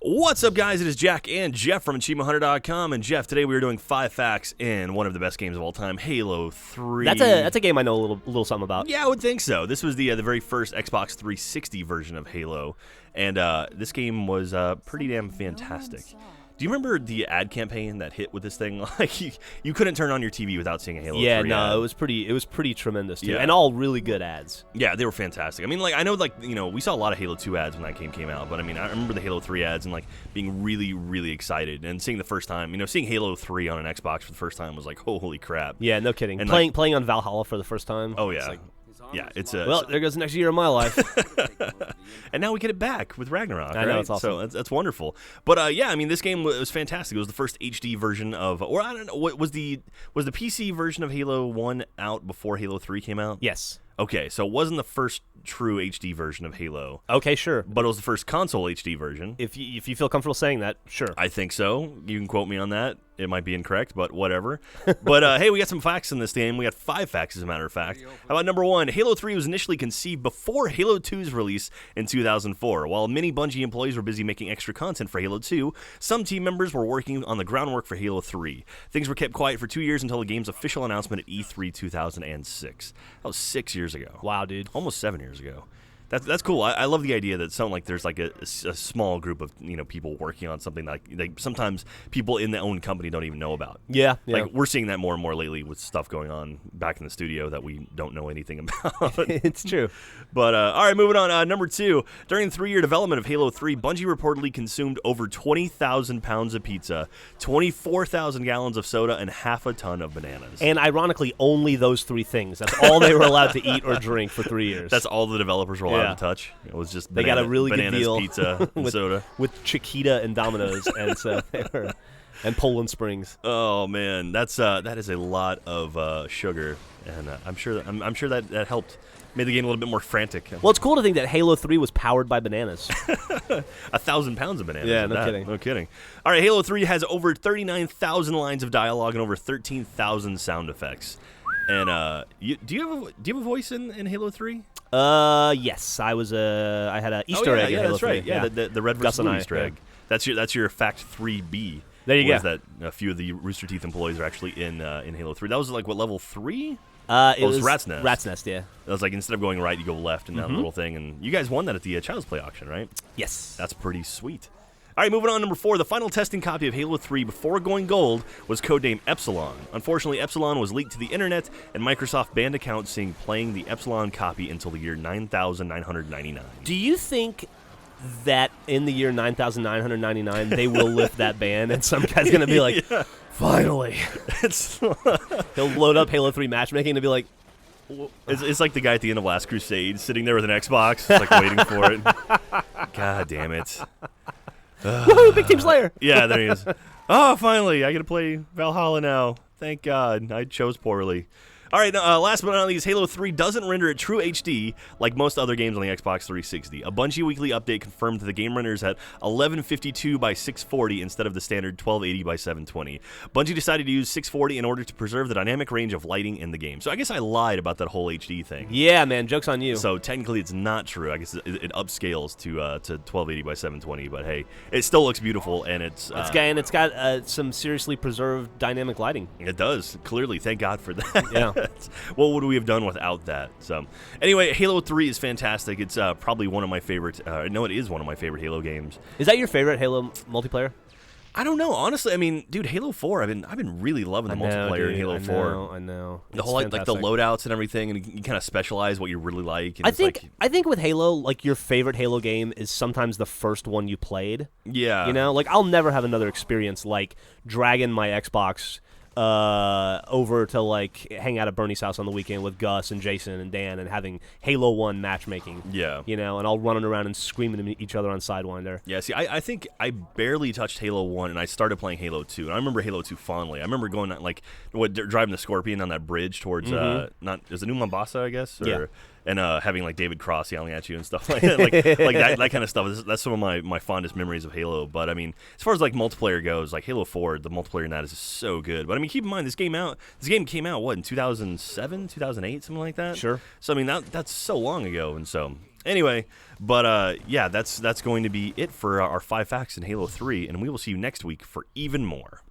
What's up, guys? It is Jack and Jeff from AchievementHunter.com. And Jeff, today we are doing 5 facts in one of the best games of all time, Halo 3. That's a game I know a little something about. Yeah, I would think so. This was the very first Xbox 360 version of Halo, and this game was pretty damn fantastic. Do you remember the ad campaign that hit with this thing? Like you couldn't turn on your TV without seeing a Halo 3 ad. It was pretty tremendous too, and all really good ads. Yeah, they were fantastic. I mean, like I know, we saw a lot of Halo 2 ads when that game came out, but I mean, I remember the Halo 3 ads and like being really, really excited and seeing the first time. Seeing Halo 3 on an Xbox for the first time was like, holy crap. Yeah, no kidding. And playing on Valhalla for the first time. Oh yeah. It's well, there goes the next year of my life. And now we get it back with Ragnarok. I know, right? it's awesome. So that's wonderful. But this game was fantastic. It was the first HD version of, or I don't know, what was the PC version of Halo 1 out before Halo 3 came out? Yes. Okay, so it wasn't the first true HD version of Halo. Okay, sure. But it was the first console HD version. If you feel comfortable saying that, sure. I think so. You can quote me on that. It might be incorrect, but whatever. But hey, we got some facts in this game. We got 5 facts, as a matter of fact. How about number 1? Halo 3 was initially conceived before Halo 2's release in 2004. While many Bungie employees were busy making extra content for Halo 2, some team members were working on the groundwork for Halo 3. Things were kept quiet for 2 years until the game's official announcement at E3 2006. That was 6 years ago. Wow, dude. Almost 7 years ago. That's cool. I love the idea that like there's like a small group of people working on something like sometimes people in their own company don't even know about. Yeah. Like we're seeing that more and more lately with stuff going on back in the studio that we don't know anything about. It's true. But all right, moving on. Number 2, during the 3-year development of Halo 3, Bungie reportedly consumed over 20,000 pounds of pizza, 24,000 gallons of soda, and half a ton of bananas. And ironically, only those 3 things. That's all they were allowed to eat or drink for 3 years. That's all the developers were allowed to touch. It was just they got a really good deal pizza, and soda with Chiquita and Domino's, and so and Poland Springs. Oh man, that is a lot of sugar, and I'm sure that helped. Made the game a little bit more frantic. Well, it's cool to think that Halo 3 was powered by bananas. 1,000 pounds of bananas. Yeah, no kidding. All right, Halo 3 has over 39,000 lines of dialogue and over 13,000 sound effects. And do you have a voice in Halo 3? Yes, I had an Easter egg in Halo 3. Right. Yeah, the Red vs. Blue Easter egg. That's your fact 3B. There you go. That a few of the Rooster Teeth employees are actually in Halo 3. That was like what, level 3? It was Rat's Nest. Rat's Nest, yeah. That was like instead of going right, you go left and down a little thing. And you guys won that at the Child's Play auction, right? Yes. That's pretty sweet. All right, moving on. Number 4, the final testing copy of Halo 3 before going gold was codenamed Epsilon. Unfortunately, Epsilon was leaked to the internet, and Microsoft banned accounts saying playing the Epsilon copy until the year 9,999. Do you think that in the year 9,999 they will lift that ban, and some guy's going to be like, finally. He'll load up Halo 3 matchmaking and be like, it's like the guy at the end of Last Crusade sitting there with an Xbox, like waiting for it. God damn it. Woohoo, Big Team Slayer! Yeah, there he is. Oh, finally, I get to play Valhalla now. Thank God. I chose poorly. All right, last but not least, Halo 3 doesn't render at true HD like most other games on the Xbox 360. A Bungie weekly update confirmed that the game renders at 1152 by 640 instead of the standard 1280 by 720. Bungie decided to use 640 in order to preserve the dynamic range of lighting in the game. So I guess I lied about that whole HD thing. Yeah, man, joke's on you. So technically it's not true. I guess it upscales to 1280 by 720, but hey, it still looks beautiful, and it's got some seriously preserved dynamic lighting. It does, clearly. Thank God for that. Yeah. What would we have done without that? So, anyway, Halo 3 is fantastic. It's probably one of my favorite. No, it is one of my favorite Halo games. Is that your favorite Halo multiplayer? I don't know, honestly. I mean, dude, Halo 4. I've been really loving the multiplayer in Halo 4. I know. The whole like the loadouts and everything, and you kind of specialize what you really like. And I think with Halo, like your favorite Halo game is sometimes the first one you played. Yeah. Like I'll never have another experience like dragging my Xbox over to like hang out at Bernie's house on the weekend with Gus and Jason and Dan and having Halo 1 matchmaking. Yeah. And all running around and screaming at each other on Sidewinder. Yeah, see, I think I barely touched Halo 1 and I started playing Halo 2. And I remember Halo 2 fondly. I remember going driving the Scorpion on that bridge towards is it New Mombasa, I guess? Yeah. And having like David Cross yelling at you and stuff like that, like that kind of stuff. That's some of my fondest memories of Halo. But I mean, as far as like multiplayer goes, like Halo 4, the multiplayer in that is just so good. But I mean, keep in mind this game came out what in 2007, 2008, something like that. Sure. So I mean that's so long ago, and so Anyway, but yeah, that's going to be it for our 5 facts in Halo 3, and we will see you next week for even more.